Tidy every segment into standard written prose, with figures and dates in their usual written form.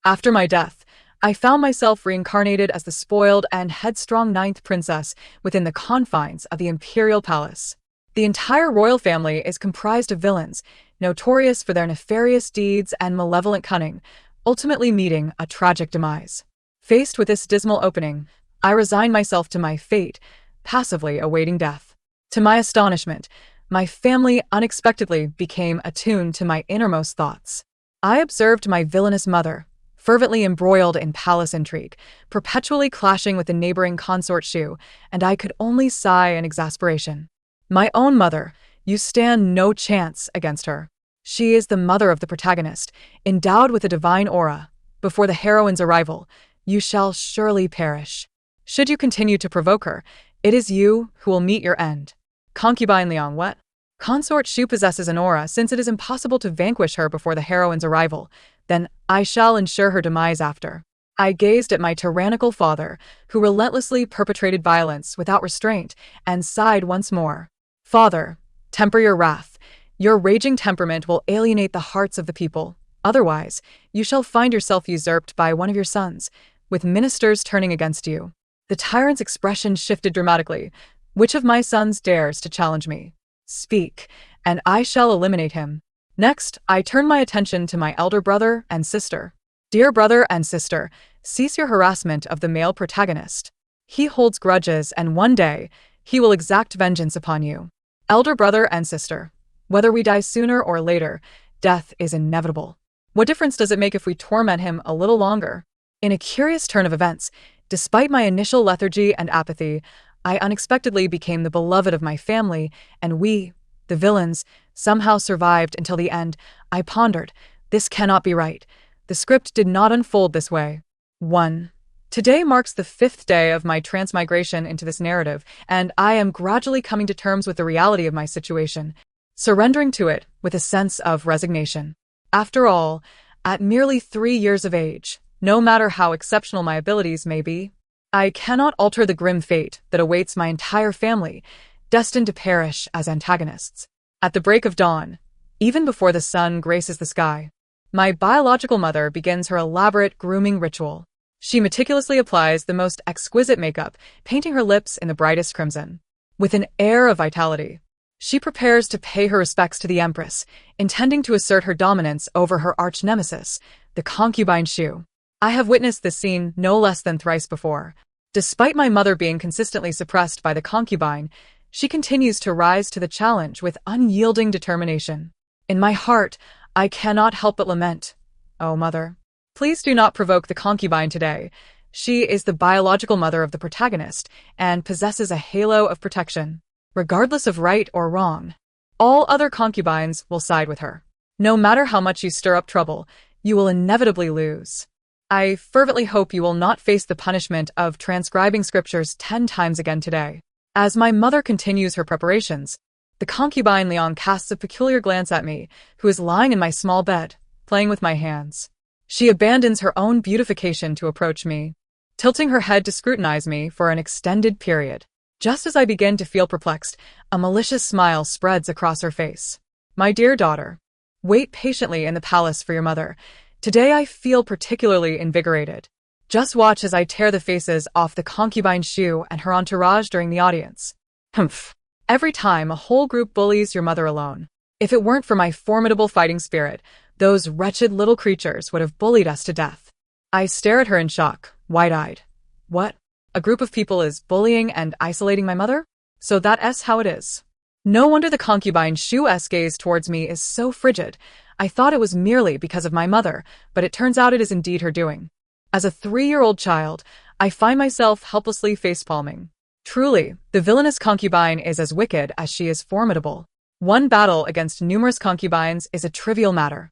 After my death, I found myself reincarnated as the spoiled and headstrong ninth princess within the confines of the imperial palace. The entire royal family is comprised of villains, notorious for their nefarious deeds and malevolent cunning, ultimately meeting a tragic demise. Faced with this dismal opening, I resigned myself to my fate, passively awaiting death. To my astonishment, my family unexpectedly became attuned to my innermost thoughts. I observed my villainous mother, fervently embroiled in palace intrigue, perpetually clashing with the neighboring consort Shu, and I could only sigh in exasperation. My own mother, you stand no chance against her. She is the mother of the protagonist, endowed with a divine aura. Before the heroine's arrival, you shall surely perish. Should you continue to provoke her, it is you who will meet your end. Concubine Liang, what? Consort Shu possesses an aura. Since it is impossible to vanquish her before the heroine's arrival, then I shall ensure her demise after. I gazed at my tyrannical father, who relentlessly perpetrated violence without restraint, and sighed once more. Father, temper your wrath. Your raging temperament will alienate the hearts of the people. Otherwise, you shall find yourself usurped by one of your sons, with ministers turning against you. The tyrant's expression shifted dramatically. Which of my sons dares to challenge me? Speak, and I shall eliminate him. Next, I turned my attention to my elder brother and sister. Dear brother and sister, cease your harassment of the male protagonist. He holds grudges, and one day, he will exact vengeance upon you. Elder brother and sister, whether we die sooner or later, death is inevitable. What difference does it make if we torment him a little longer? In a curious turn of events, despite my initial lethargy and apathy, I unexpectedly became the beloved of my family, and we, the villains, somehow survived until the end. I pondered, this cannot be right. The script did not unfold this way. 1. Today marks the 5th day of my transmigration into this narrative, and I am gradually coming to terms with the reality of my situation, surrendering to it with a sense of resignation. After all, at merely 3 years of age, no matter how exceptional my abilities may be, I cannot alter the grim fate that awaits my entire family, destined to perish as antagonists. At the break of dawn, even before the sun graces the sky, my biological mother begins her elaborate grooming ritual. She meticulously applies the most exquisite makeup, painting her lips in the brightest crimson. With an air of vitality, she prepares to pay her respects to the Empress, intending to assert her dominance over her arch-nemesis, the concubine Shu. I have witnessed this scene no less than thrice before. Despite my mother being consistently suppressed by the concubine, she continues to rise to the challenge with unyielding determination. In my heart, I cannot help but lament. Oh, mother, please do not provoke the concubine today. She is the biological mother of the protagonist and possesses a halo of protection. Regardless of right or wrong, all other concubines will side with her. No matter how much you stir up trouble, you will inevitably lose. I fervently hope you will not face the punishment of transcribing scriptures 10 times again today. As my mother continues her preparations, the concubine Liang casts a peculiar glance at me, who is lying in my small bed, playing with my hands. She abandons her own beautification to approach me, tilting her head to scrutinize me for an extended period. Just as I begin to feel perplexed, a malicious smile spreads across her face. My dear daughter, wait patiently in the palace for your mother. Today I feel particularly invigorated. Just watch as I tear the faces off the concubine Shu and her entourage during the audience. Humph. Every time a whole group bullies your mother alone. If it weren't for my formidable fighting spirit, those wretched little creatures would have bullied us to death. I stare at her in shock, wide-eyed. What? A group of people is bullying and isolating my mother? So that's how it is. No wonder the concubine Shu's gaze towards me is so frigid. I thought it was merely because of my mother, but it turns out it is indeed her doing. As a 3-year-old child, I find myself helplessly facepalming. Truly, the villainous concubine is as wicked as she is formidable. One battle against numerous concubines is a trivial matter.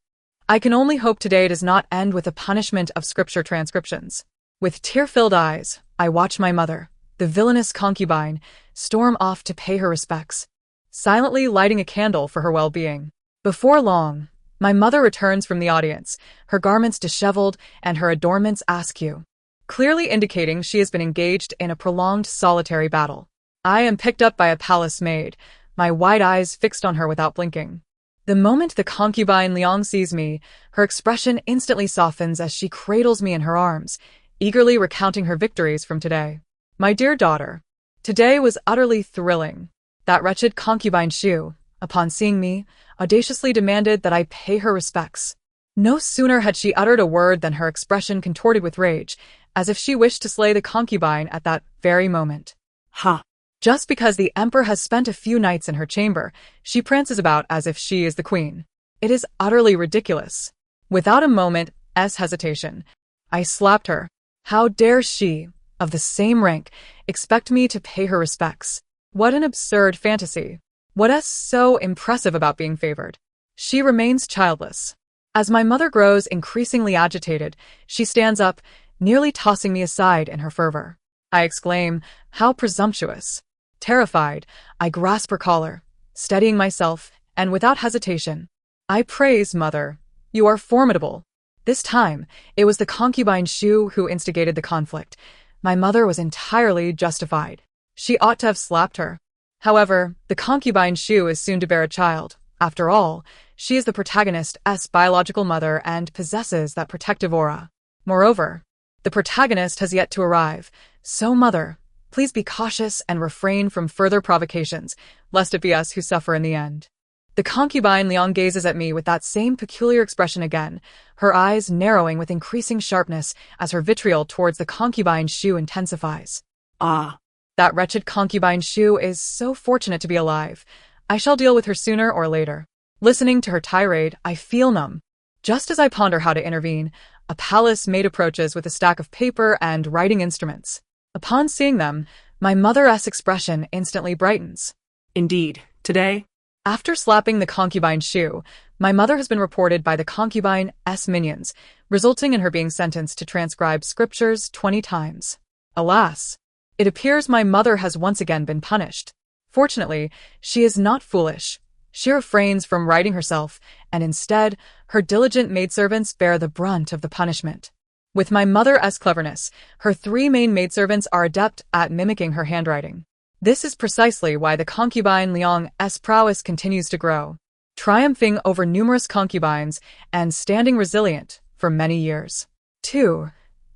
I can only hope today does not end with the punishment of scripture transcriptions. With tear-filled eyes, I watch my mother, the villainous concubine, storm off to pay her respects, silently lighting a candle for her well-being. Before long, my mother returns from the audience, her garments disheveled and her adornments askew, clearly indicating she has been engaged in a prolonged solitary battle. I am picked up by a palace maid, my wide eyes fixed on her without blinking. The moment the concubine Liang sees me, her expression instantly softens as she cradles me in her arms, eagerly recounting her victories from today. My dear daughter, today was utterly thrilling. That wretched concubine Shu, upon seeing me, audaciously demanded that I pay her respects. No sooner had she uttered a word than her expression contorted with rage, as if she wished to slay the concubine at that very moment. Ha! Just because the emperor has spent a few nights in her chamber, she prances about as if she is the queen. It is utterly ridiculous. Without a moment's hesitation, I slapped her. How dare she, of the same rank, expect me to pay her respects? What an absurd fantasy. What is so impressive about being favored? She remains childless. As my mother grows increasingly agitated, she stands up, nearly tossing me aside in her fervor. I exclaim, how presumptuous. Terrified, I grasp her collar, steadying myself, and without hesitation, I praise, mother. You are formidable. This time, it was the concubine Shu who instigated the conflict. My mother was entirely justified. She ought to have slapped her. However, the concubine Shu is soon to bear a child. After all, she is the protagonist's biological mother and possesses that protective aura. Moreover, the protagonist has yet to arrive, so mother, please be cautious and refrain from further provocations, lest it be us who suffer in the end. The concubine Liang gazes at me with that same peculiar expression again, her eyes narrowing with increasing sharpness as her vitriol towards the concubine Shu intensifies. Ah! That wretched concubine Shu is so fortunate to be alive. I shall deal with her sooner or later. Listening to her tirade, I feel numb. Just as I ponder how to intervene, a palace maid approaches with a stack of paper and writing instruments. Upon seeing them, my mother's expression instantly brightens. Indeed, today? After slapping the concubine Shu, my mother has been reported by the concubine's minions, resulting in her being sentenced to transcribe scriptures 20 times. Alas! It appears my mother has once again been punished. Fortunately, she is not foolish. She refrains from writing herself, and instead, her diligent maidservants bear the brunt of the punishment. With my mother's cleverness, her 3 main maidservants are adept at mimicking her handwriting. This is precisely why the concubine Liang's prowess continues to grow, triumphing over numerous concubines and standing resilient for many years. 2.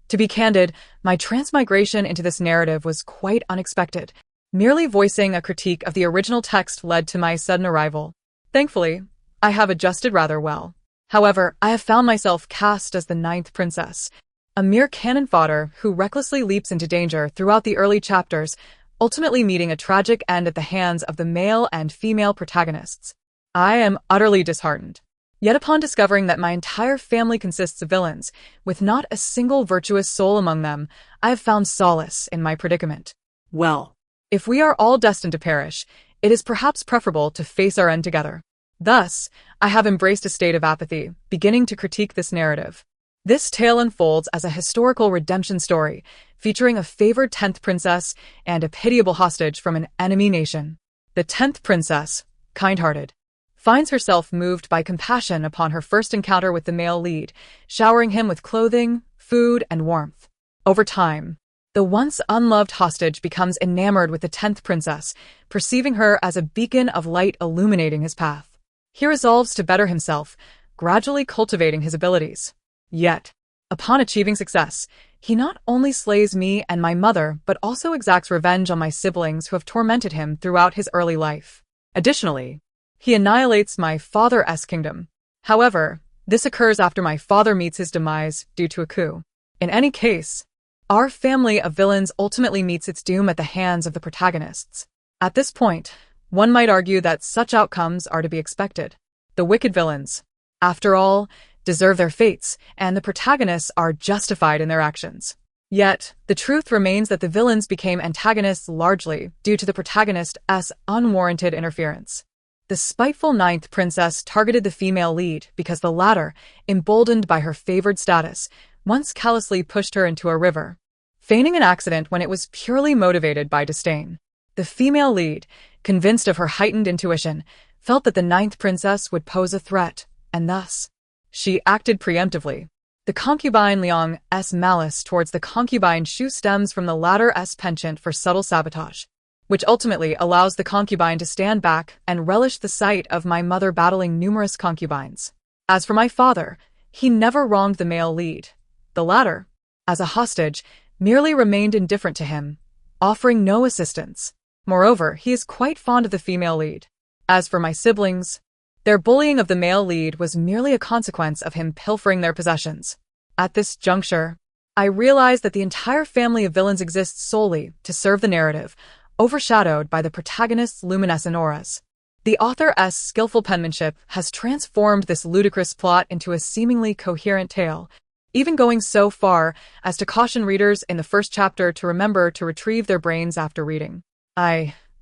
To be candid, my transmigration into this narrative was quite unexpected. Merely voicing a critique of the original text led to my sudden arrival. Thankfully, I have adjusted rather well. However, I have found myself cast as the 9th princess, a mere cannon fodder who recklessly leaps into danger throughout the early chapters, ultimately meeting a tragic end at the hands of the male and female protagonists. I am utterly disheartened. Yet upon discovering that my entire family consists of villains, with not a single virtuous soul among them, I have found solace in my predicament. Well, if we are all destined to perish, it is perhaps preferable to face our end together. Thus, I have embraced a state of apathy, beginning to critique this narrative. This tale unfolds as a historical redemption story, featuring a favored 10th princess and a pitiable hostage from an enemy nation. The 10th princess, kind-hearted, finds herself moved by compassion upon her first encounter with the male lead, showering him with clothing, food, and warmth. Over time, the once unloved hostage becomes enamored with the 10th princess, perceiving her as a beacon of light illuminating his path. He resolves to better himself, gradually cultivating his abilities. Yet, upon achieving success, he not only slays me and my mother, but also exacts revenge on my siblings who have tormented him throughout his early life. Additionally, he annihilates my father's kingdom. However, this occurs after my father meets his demise due to a coup. In any case, our family of villains ultimately meets its doom at the hands of the protagonists. At this point, one might argue that such outcomes are to be expected. The wicked villains, after all, deserve their fates, and the protagonists are justified in their actions. Yet, the truth remains that the villains became antagonists largely due to the protagonist's unwarranted interference. The spiteful 9th princess targeted the female lead because the latter, emboldened by her favored status, once callously pushed her into a river, feigning an accident when it was purely motivated by disdain. The female lead, convinced of her heightened intuition, felt that the 9th princess would pose a threat, and thus, she acted preemptively. The concubine Liang's malice towards the concubine Shu stems from the latter's penchant for subtle sabotage. which ultimately allows the concubine to stand back and relish the sight of my mother battling numerous concubines. As for my father, he never wronged the male lead. The latter, as a hostage, merely remained indifferent to him, offering no assistance. Moreover, he is quite fond of the female lead. As for my siblings, their bullying of the male lead was merely a consequence of him pilfering their possessions. At this juncture, I realized that the entire family of villains exists solely to serve the narrative, overshadowed by the protagonist's luminescent auras. The author's skillful penmanship has transformed this ludicrous plot into a seemingly coherent tale, even going so far as to caution readers in the first chapter to remember to retrieve their brains after reading.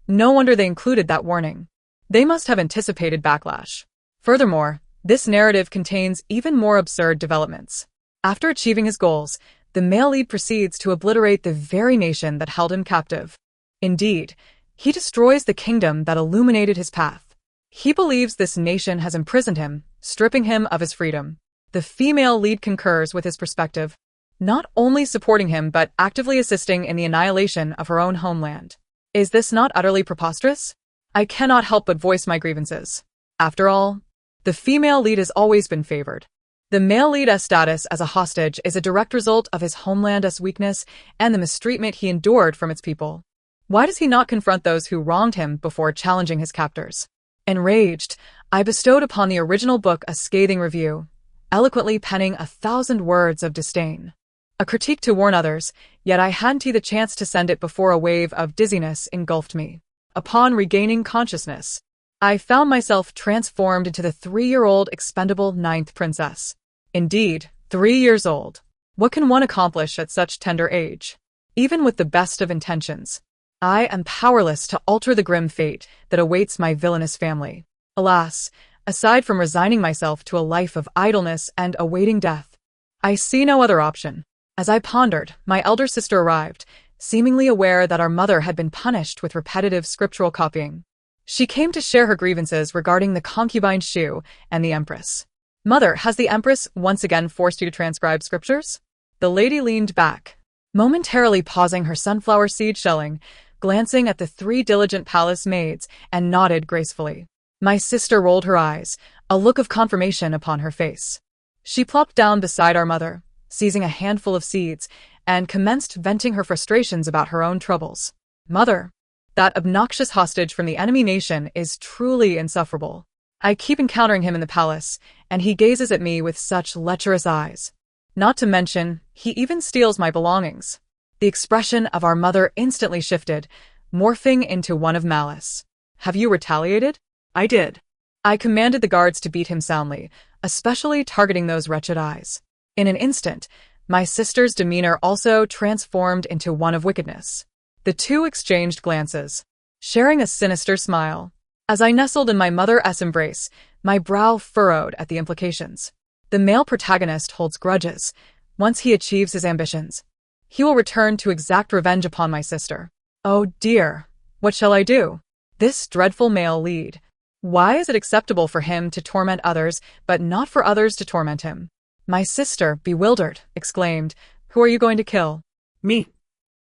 No wonder they included that warning. They must have anticipated backlash. Furthermore, this narrative contains even more absurd developments. After achieving his goals, the male lead proceeds to obliterate the very nation that held him captive. Indeed, he destroys the kingdom that illuminated his path. He believes this nation has imprisoned him, stripping him of his freedom. The female lead concurs with his perspective, not only supporting him but actively assisting in the annihilation of her own homeland. Is this not utterly preposterous? I cannot help but voice my grievances. After all, the female lead has always been favored. The male lead's status as a hostage is a direct result of his homeland's weakness and the mistreatment he endured from its people. Why does he not confront those who wronged him before challenging his captors? Enraged, I bestowed upon the original book a scathing review, eloquently penning 1,000 words of disdain. A critique to warn others, yet I hadn't the chance to send it before a wave of dizziness engulfed me. Upon regaining consciousness, I found myself transformed into the 3-year-old expendable 9th princess. Indeed, 3 years old. What can one accomplish at such tender age? Even with the best of intentions, I am powerless to alter the grim fate that awaits my villainous family. Alas, aside from resigning myself to a life of idleness and awaiting death, I see no other option. As I pondered, my elder sister arrived, seemingly aware that our mother had been punished with repetitive scriptural copying. She came to share her grievances regarding the concubine Shu and the Empress. Mother, has the Empress once again forced you to transcribe scriptures? The lady leaned back, momentarily pausing her sunflower seed shelling, glancing at the 3 diligent palace maids, and nodded gracefully. My sister rolled her eyes, a look of confirmation upon her face. She plopped down beside our mother, seizing a handful of seeds, and commenced venting her frustrations about her own troubles. Mother, that obnoxious hostage from the enemy nation is truly insufferable. I keep encountering him in the palace, and he gazes at me with such lecherous eyes. Not to mention, he even steals my belongings. The expression of our mother instantly shifted, morphing into one of malice. Have you retaliated? I did. I commanded the guards to beat him soundly, especially targeting those wretched eyes. In an instant, my sister's demeanor also transformed into one of wickedness. The two exchanged glances, sharing a sinister smile. As I nestled in my mother's embrace, my brow furrowed at the implications. The male protagonist holds grudges. Once he achieves his ambitions, he will return to exact revenge upon my sister. Oh dear, what shall I do? This dreadful male lead. Why is it acceptable for him to torment others, but not for others to torment him? My sister, bewildered, exclaimed, "Who are you going to kill?" Me.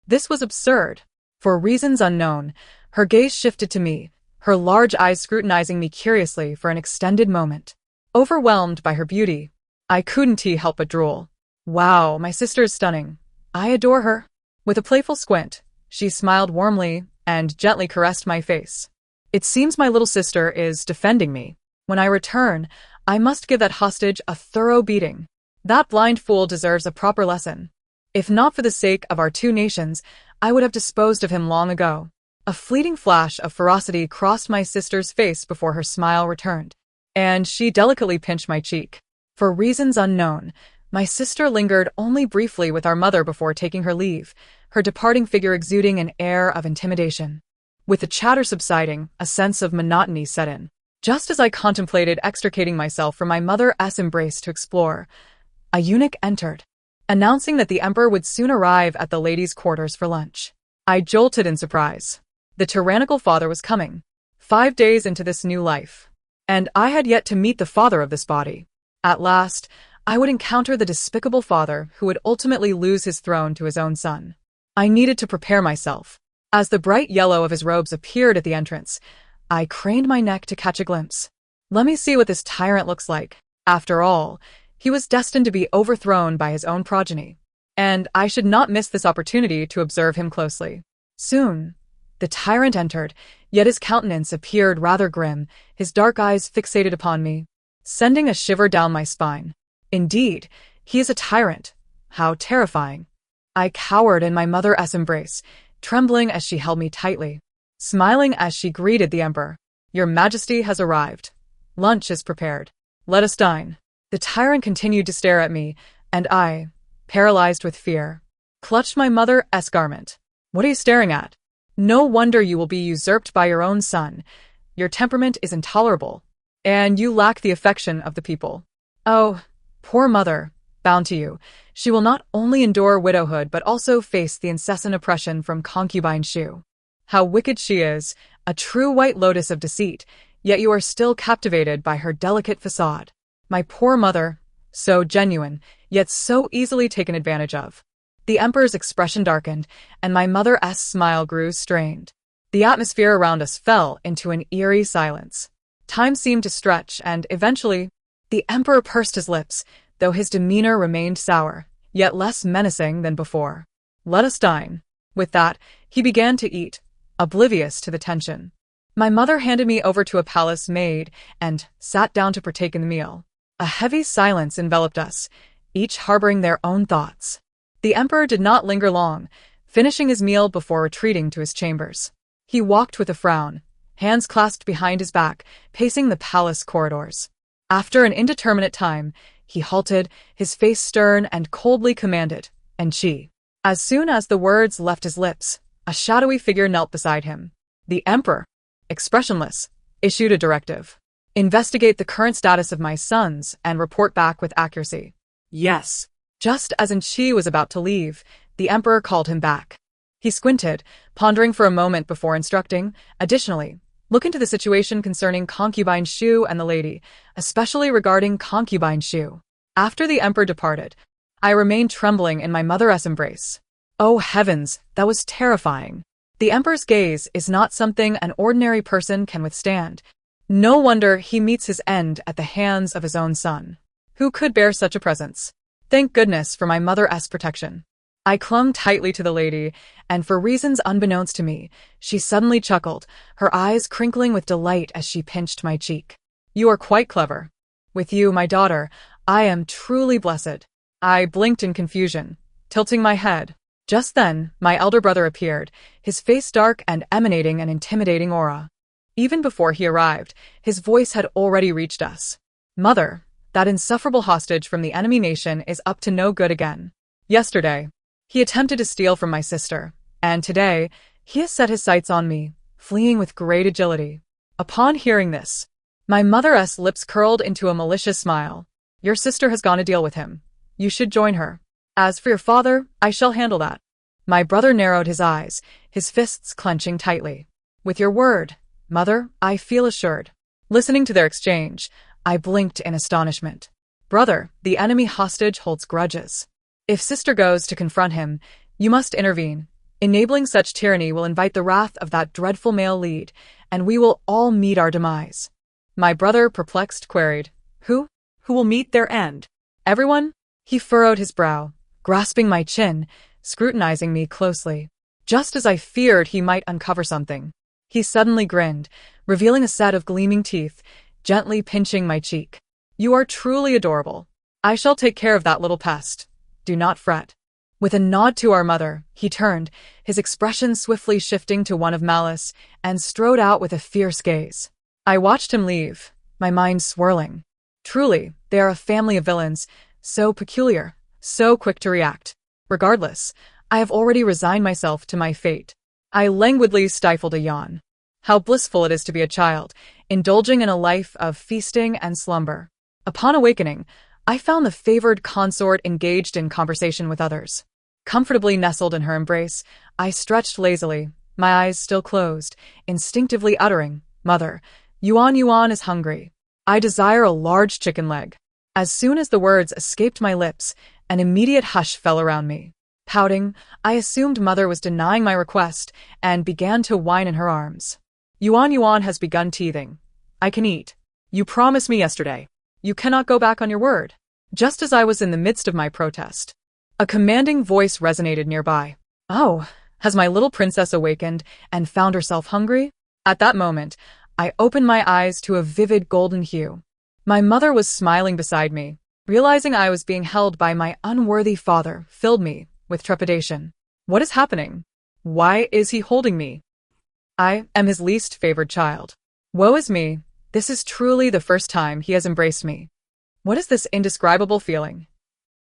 This was absurd. For reasons unknown, her gaze shifted to me, her large eyes scrutinizing me curiously for an extended moment. Overwhelmed by her beauty, I couldn't help but drool. Wow, my sister is stunning. I adore her. With a playful squint, she smiled warmly and gently caressed my face. It seems my little sister is defending me. When I return, I must give that hostage a thorough beating. That blind fool deserves a proper lesson. If not for the sake of our 2 nations, I would have disposed of him long ago. A fleeting flash of ferocity crossed my sister's face before her smile returned, and she delicately pinched my cheek. For reasons unknown, my sister lingered only briefly with our mother before taking her leave, her departing figure exuding an air of intimidation. With the chatter subsiding, a sense of monotony set in. Just as I contemplated extricating myself from my mother's embrace to explore, a eunuch entered, announcing that the emperor would soon arrive at the ladies' quarters for lunch. I jolted in surprise. The tyrannical father was coming, 5 days into this new life, and I had yet to meet the father of this body. At last, I would encounter the despicable father who would ultimately lose his throne to his own son. I needed to prepare myself. As the bright yellow of his robes appeared at the entrance, I craned my neck to catch a glimpse. Let me see what this tyrant looks like. After all, he was destined to be overthrown by his own progeny, and I should not miss this opportunity to observe him closely. Soon, the tyrant entered, yet his countenance appeared rather grim, his dark eyes fixated upon me, sending a shiver down my spine. Indeed, he is a tyrant. How terrifying. I cowered in my mother's embrace, trembling as she held me tightly, smiling as she greeted the emperor. Your Majesty has arrived. Lunch is prepared. Let us dine. The tyrant continued to stare at me, and I, paralyzed with fear, clutched my mother's garment. What are you staring at? No wonder you will be usurped by your own son. Your temperament is intolerable, and you lack the affection of the people. Oh, poor mother, bound to you, she will not only endure widowhood but also face the incessant oppression from concubine Shu. How wicked she is, a true white lotus of deceit, yet you are still captivated by her delicate facade. My poor mother, so genuine, yet so easily taken advantage of. The emperor's expression darkened, and my mother's smile grew strained. The atmosphere around us fell into an eerie silence. Time seemed to stretch, and eventually, the emperor pursed his lips, though his demeanor remained sour, yet less menacing than before. Let us dine. With that, he began to eat, oblivious to the tension. My mother handed me over to a palace maid and sat down to partake in the meal. A heavy silence enveloped us, each harboring their own thoughts. The emperor did not linger long, finishing his meal before retreating to his chambers. He walked with a frown, hands clasped behind his back, pacing the palace corridors. After an indeterminate time, he halted, his face stern and coldly commanded, "And she." As soon as the words left his lips, a shadowy figure knelt beside him. The emperor, expressionless, issued a directive. Investigate the current status of my sons and report back with accuracy. Yes. Just as Chi was about to leave, the emperor called him back. He squinted, pondering for a moment before instructing. Additionally, look into the situation concerning concubine Shu and the lady, especially regarding concubine Shu. After the emperor departed, I remained trembling in my mother's embrace. Oh heavens, that was terrifying. The emperor's gaze is not something an ordinary person can withstand. No wonder he meets his end at the hands of his own son. Who could bear such a presence? Thank goodness for my mother's protection. I clung tightly to the lady, and for reasons unbeknownst to me, she suddenly chuckled, her eyes crinkling with delight as she pinched my cheek. You are quite clever. With you, my daughter, I am truly blessed. I blinked in confusion, tilting my head. Just then, my elder brother appeared, his face dark and emanating an intimidating aura. Even before he arrived, his voice had already reached us. Mother, that insufferable hostage from the enemy nation is up to no good again. Yesterday, he attempted to steal from my sister, and today, he has set his sights on me, fleeing with great agility. Upon hearing this, my mother's lips curled into a malicious smile. Your sister has gone to deal with him. You should join her. As for your father, I shall handle that. My brother narrowed his eyes, his fists clenching tightly. With your word, Mother, I feel assured. Listening to their exchange, I blinked in astonishment. Brother, the enemy hostage holds grudges. If sister goes to confront him, you must intervene. Enabling such tyranny will invite the wrath of that dreadful male lead, and we will all meet our demise. My brother, perplexed, queried, Who? Who will meet their end? Everyone? He furrowed his brow, grasping my chin, scrutinizing me closely. Just as I feared he might uncover something, he suddenly grinned, revealing a set of gleaming teeth, gently pinching my cheek. You are truly adorable. I shall take care of that little pest. Do not fret. With a nod to our mother, he turned, his expression swiftly shifting to one of malice, and strode out with a fierce gaze. I watched him leave, my mind swirling. Truly, they are a family of villains, so peculiar, so quick to react. Regardless, I have already resigned myself to my fate. I languidly stifled a yawn. How blissful it is to be a child, indulging in a life of feasting and slumber. Upon awakening, I found the favored consort engaged in conversation with others. Comfortably nestled in her embrace, I stretched lazily, my eyes still closed, instinctively uttering, Mother, Yuan is hungry. I desire a large chicken leg. As soon as the words escaped my lips, an immediate hush fell around me. Pouting, I assumed Mother was denying my request and began to whine in her arms. Yuan has begun teething. I can eat. You promised me yesterday. You cannot go back on your word. Just as I was in the midst of my protest, a commanding voice resonated nearby. Oh, has my little princess awakened and found herself hungry? At that moment, I opened my eyes to a vivid golden hue. My mother was smiling beside me. Realizing I was being held by my unworthy father filled me with trepidation. What is happening? Why is he holding me? I am his least favored child. Woe is me, this is truly the first time he has embraced me. What is this indescribable feeling?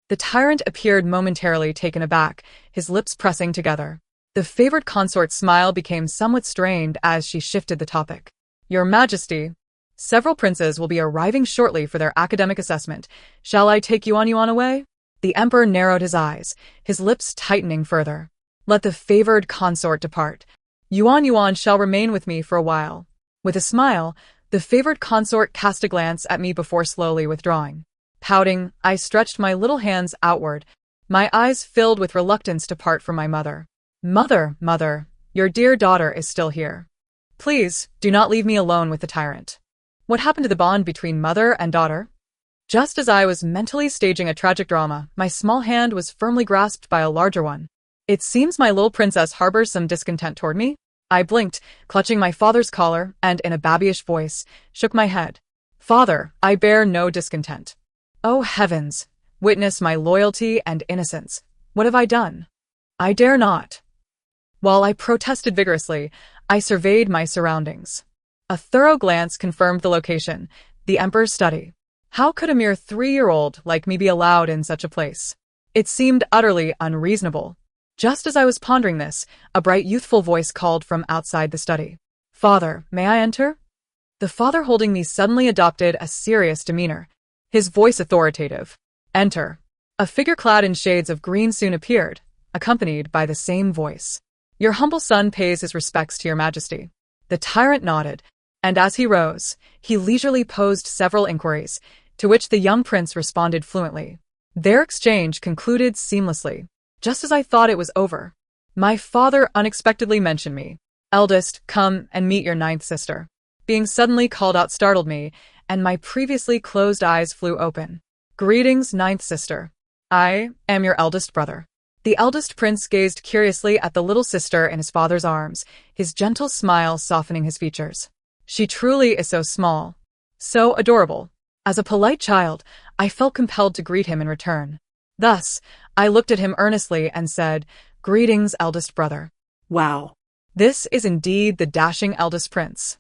The tyrant appeared momentarily taken aback, his lips pressing together. The favored consort's smile became somewhat strained as she shifted the topic. Your Majesty, several princes will be arriving shortly for their academic assessment. Shall I take Yuan away? The emperor narrowed his eyes, his lips tightening further. Let the favored consort depart. Yuan shall remain with me for a while. With a smile, the favored consort cast a glance at me before slowly withdrawing. Pouting, I stretched my little hands outward, my eyes filled with reluctance to part from my mother. Mother, your dear daughter is still here. Please, do not leave me alone with the tyrant. What happened to the bond between mother and daughter? Just as I was mentally staging a tragic drama, my small hand was firmly grasped by a larger one. It seems my little princess harbors some discontent toward me. I blinked, clutching my father's collar, and in a babyish voice, shook my head. Father, I bear no discontent. Oh heavens, witness my loyalty and innocence. What have I done? I dare not. While I protested vigorously, I surveyed my surroundings. A thorough glance confirmed the location, the emperor's study. How could a mere 3-year-old like me be allowed in such a place? It seemed utterly unreasonable. Just as I was pondering this, a bright youthful voice called from outside the study. Father, may I enter? The father holding me suddenly adopted a serious demeanor, his voice authoritative. Enter. A figure clad in shades of green soon appeared, accompanied by the same voice. Your humble son pays his respects to your majesty. The tyrant nodded, and as he rose, he leisurely posed several inquiries, to which the young prince responded fluently. Their exchange concluded seamlessly. Just as I thought it was over, my father unexpectedly mentioned me. Eldest, come and meet your 9th sister. Being suddenly called out startled me, and my previously closed eyes flew open. Greetings, 9th sister. I am your eldest brother. The eldest prince gazed curiously at the little sister in his father's arms, his gentle smile softening his features. She truly is so small, so adorable. As a polite child, I felt compelled to greet him in return. Thus, I looked at him earnestly and said, Greetings, eldest brother. Wow. This is indeed the dashing eldest prince.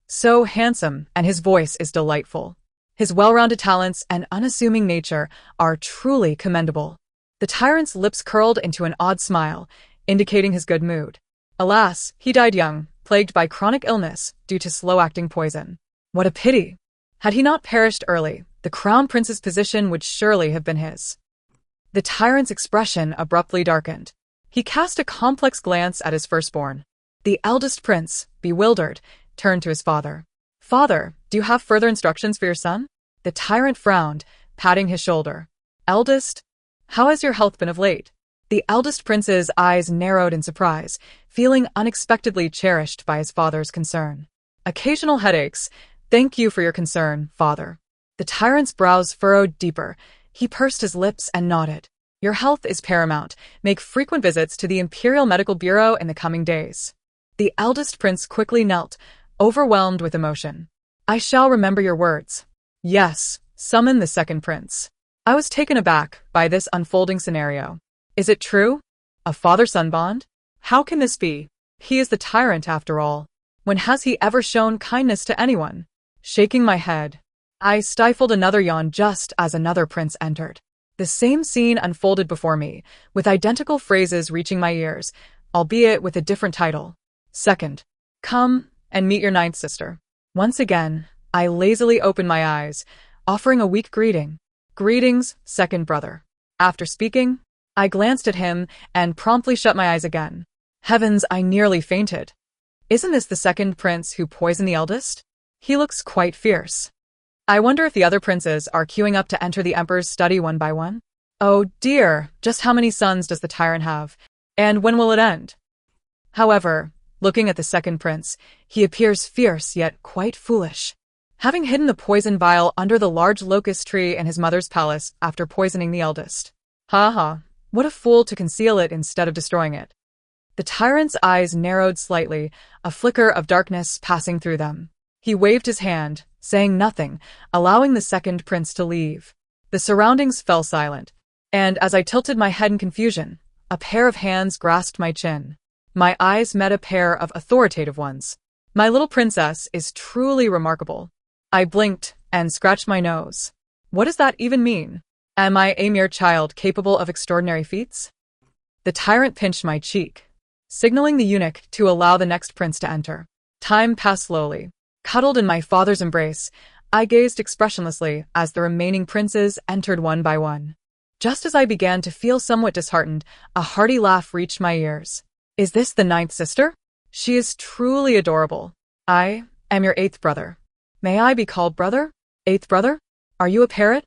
So handsome, and his voice is delightful. His well-rounded talents and unassuming nature are truly commendable. The tyrant's lips curled into an odd smile, indicating his good mood. Alas, he died young, plagued by chronic illness due to slow-acting poison. What a pity! Had he not perished early, the crown prince's position would surely have been his. The tyrant's expression abruptly darkened. He cast a complex glance at his firstborn. The eldest prince, bewildered, turned to his father. Father, do you have further instructions for your son? The tyrant frowned, patting his shoulder. Eldest? How has your health been of late? The eldest prince's eyes narrowed in surprise, feeling unexpectedly cherished by his father's concern. Occasional headaches. Thank you for your concern, father. The tyrant's brows furrowed deeper. He pursed his lips and nodded. Your health is paramount. Make frequent visits to the Imperial Medical Bureau in the coming days. The eldest prince quickly knelt, overwhelmed with emotion. I shall remember your words. Yes, summon the second prince. I was taken aback by this unfolding scenario. Is it true? A father-son bond? How can this be? He is the tyrant after all. When has he ever shown kindness to anyone? Shaking my head, I stifled another yawn just as another prince entered. The same scene unfolded before me, with identical phrases reaching my ears, albeit with a different title. Second, come and meet your 9th sister. Once again, I lazily opened my eyes, offering a weak greeting. Greetings, second brother. After speaking, I glanced at him and promptly shut my eyes again. Heavens, I nearly fainted. Isn't this the second prince who poisoned the eldest? He looks quite fierce. I wonder if the other princes are queuing up to enter the emperor's study one by one? Oh dear, just how many sons does the tyrant have? And when will it end? However, looking at the second prince, he appears fierce yet quite foolish. Having hidden the poison vial under the large locust tree in his mother's palace after poisoning the eldest. Ha ha, what a fool to conceal it instead of destroying it. The tyrant's eyes narrowed slightly, a flicker of darkness passing through them. He waved his hand, saying nothing, allowing the second prince to leave. The surroundings fell silent, and as I tilted my head in confusion, a pair of hands grasped my chin. My eyes met a pair of authoritative ones. My little princess is truly remarkable. I blinked and scratched my nose. What does that even mean? Am I a mere child capable of extraordinary feats? The tyrant pinched my cheek, signaling the eunuch to allow the next prince to enter. Time passed slowly. Cuddled in my father's embrace, I gazed expressionlessly as the remaining princes entered one by one. Just as I began to feel somewhat disheartened, a hearty laugh reached my ears. Is this the ninth sister? She is truly adorable. I am your eighth brother. May I be called brother? Eighth brother? Are you a parrot?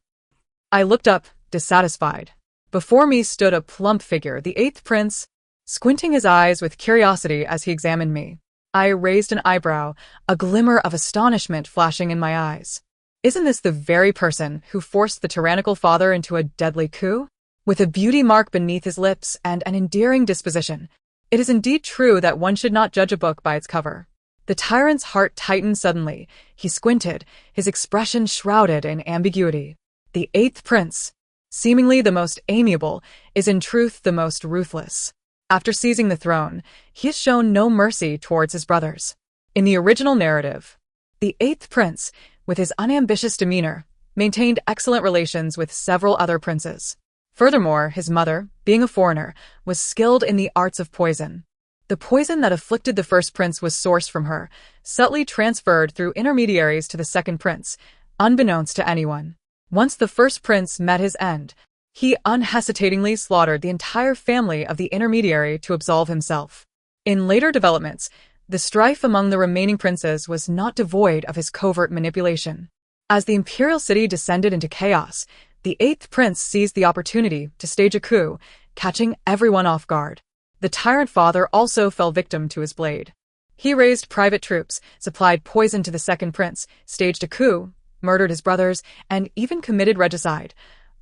I looked up, dissatisfied. Before me stood a plump figure, the eighth prince, squinting his eyes with curiosity as he examined me. I raised an eyebrow, a glimmer of astonishment flashing in my eyes. Isn't this the very person who forced the tyrannical father into a deadly coup? With a beauty mark beneath his lips and an endearing disposition, it is indeed true that one should not judge a book by its cover. The tyrant's heart tightened suddenly. He squinted, his expression shrouded in ambiguity. The eighth prince, seemingly the most amiable, is in truth the most ruthless. After seizing the throne, he has shown no mercy towards his brothers. In the original narrative, the eighth prince, with his unambitious demeanor, maintained excellent relations with several other princes. Furthermore, his mother, being a foreigner, was skilled in the arts of poison. The poison that afflicted the first prince was sourced from her, subtly transferred through intermediaries to the second prince, unbeknownst to anyone. Once the first prince met his end, he unhesitatingly slaughtered the entire family of the intermediary to absolve himself. In later developments, the strife among the remaining princes was not devoid of his covert manipulation. As the imperial city descended into chaos, the eighth prince seized the opportunity to stage a coup, catching everyone off guard. The tyrant father also fell victim to his blade. He raised private troops, supplied poison to the second prince, staged a coup, murdered his brothers, and even committed regicide,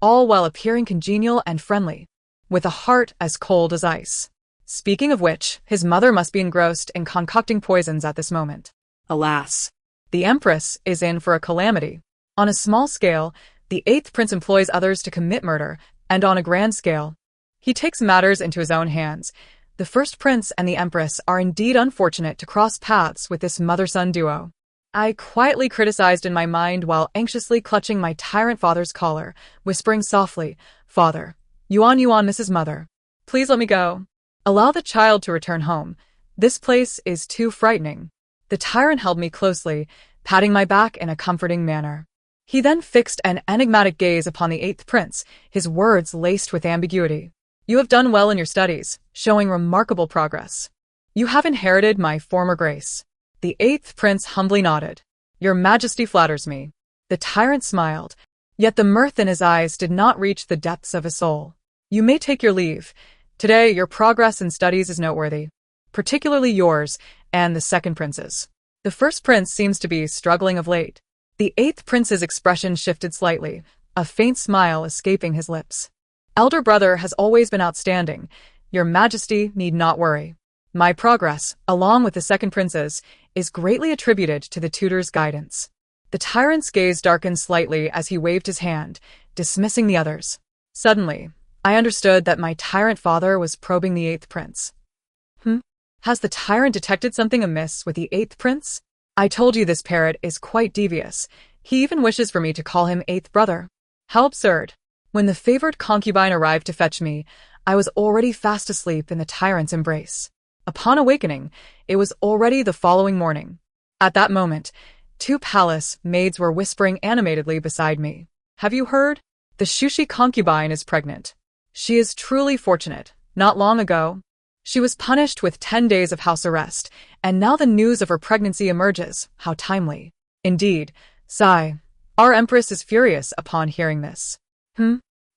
all while appearing congenial and friendly, with a heart as cold as ice. Speaking of which, his mother must be engrossed in concocting poisons at this moment. Alas, The empress is in for a calamity. On a small scale, the eighth prince employs others to commit murder, and on a grand scale, he takes matters into his own hands. The first prince and the empress are indeed unfortunate to cross paths with this mother-son duo. I quietly criticized in my mind while anxiously clutching my tyrant father's collar, whispering softly, "Father, Yuan, Mrs. Mother. Please let me go. Allow the child to return home. This place is too frightening." The tyrant held me closely, patting my back in a comforting manner. He then fixed an enigmatic gaze upon the eighth prince, his words laced with ambiguity. "You have done well in your studies, showing remarkable progress. You have inherited my former grace." The eighth prince humbly nodded. "Your Majesty flatters me." The tyrant smiled, yet the mirth in his eyes did not reach the depths of his soul. "You may take your leave. Today, your progress in studies is noteworthy, particularly yours and the second prince's. The first prince seems to be struggling of late." The eighth prince's expression shifted slightly, a faint smile escaping his lips. "Elder brother has always been outstanding. Your Majesty need not worry. My progress, along with the second prince's, is greatly attributed to the tutor's guidance." The tyrant's gaze darkened slightly as he waved his hand, dismissing the others. Suddenly, I understood that my tyrant father was probing the eighth prince. Has the tyrant detected something amiss with the eighth prince? I told you this parrot is quite devious. He even wishes for me to call him eighth brother. How absurd. When the favored concubine arrived to fetch me, I was already fast asleep in the tyrant's embrace. Upon awakening, it was already the following morning. At that moment, 2 palace maids were whispering animatedly beside me. "Have you heard? The Shushi concubine is pregnant. She is truly fortunate. Not long ago, she was punished with 10 days of house arrest, and now the news of her pregnancy emerges. How timely." Indeed, sigh. Our empress is furious upon hearing this.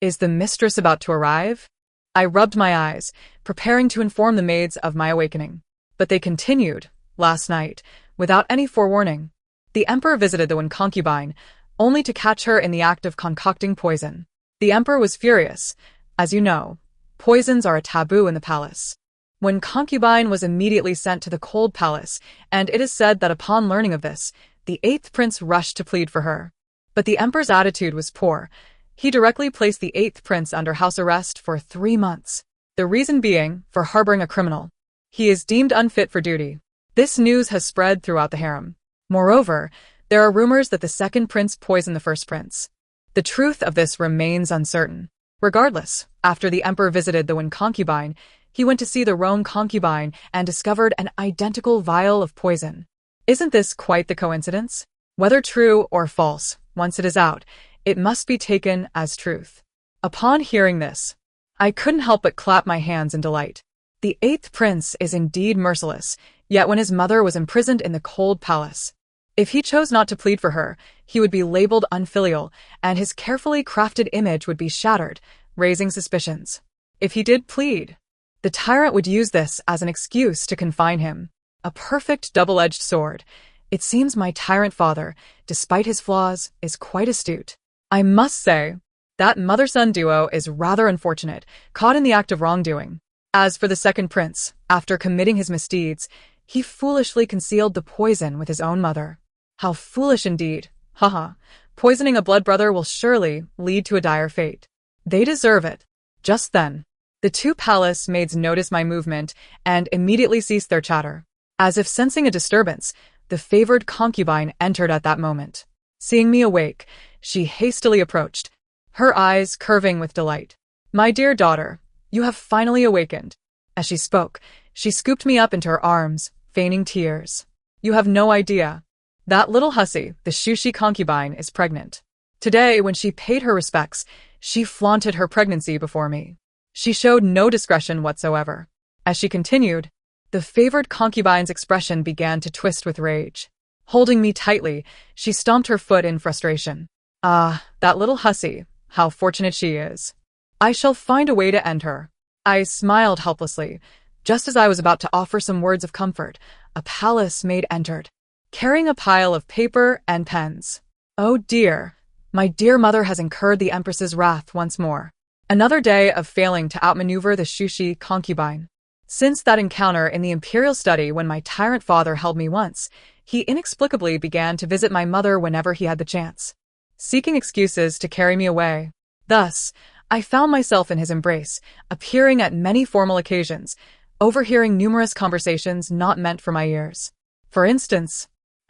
Is the mistress about to arrive? I rubbed my eyes, preparing to inform the maids of my awakening. But they continued, last night, without any forewarning. The emperor visited the one concubine, only to catch her in the act of concocting poison. The emperor was furious. As you know, poisons are a taboo in the palace. When concubine was immediately sent to the cold palace, and it is said that upon learning of this, the eighth prince rushed to plead for her. But the emperor's attitude was poor. He directly placed the eighth prince under house arrest for 3 months. The reason being, for harboring a criminal. He is deemed unfit for duty. This news has spread throughout the harem. Moreover, there are rumors that the second prince poisoned the first prince. The truth of this remains uncertain. Regardless, after the emperor visited the one concubine, he went to see the roan concubine and discovered an identical vial of poison. Isn't this quite the coincidence? Whether true or false, once it is out, it must be taken as truth. Upon hearing this, I couldn't help but clap my hands in delight. The eighth prince is indeed merciless, yet when his mother was imprisoned in the cold palace, if he chose not to plead for her, he would be labeled unfilial, and his carefully crafted image would be shattered, raising suspicions. If he did plead, the tyrant would use this as an excuse to confine him. A perfect double-edged sword. It seems my tyrant father, despite his flaws, is quite astute. I must say, that mother-son duo is rather unfortunate, caught in the act of wrongdoing. As for the second prince, after committing his misdeeds, he foolishly concealed the poison with his own mother. How foolish indeed. Haha. Poisoning a blood brother will surely lead to a dire fate. They deserve it. Just then, the 2 palace maids noticed my movement and immediately ceased their chatter. As if sensing a disturbance, the favored concubine entered at that moment. Seeing me awake, she hastily approached, her eyes curving with delight. My dear daughter, you have finally awakened. As she spoke, she scooped me up into her arms, feigning tears. You have no idea. That little hussy, the Shushi concubine, is pregnant. Today, when she paid her respects, she flaunted her pregnancy before me. She showed no discretion whatsoever. As she continued, the favored concubine's expression began to twist with rage. Holding me tightly, she stomped her foot in frustration. Ah, that little hussy, how fortunate she is. I shall find a way to end her. I smiled helplessly. Just as I was about to offer some words of comfort, a palace maid entered, carrying a pile of paper and pens. Oh dear, my dear mother has incurred the Empress's wrath once more. Another day of failing to outmaneuver the Shushi concubine. Since that encounter in the imperial study when my tyrant father held me once, he inexplicably began to visit my mother whenever he had the chance, seeking excuses to carry me away. Thus, I found myself in his embrace, appearing at many formal occasions, overhearing numerous conversations not meant for my ears. For instance,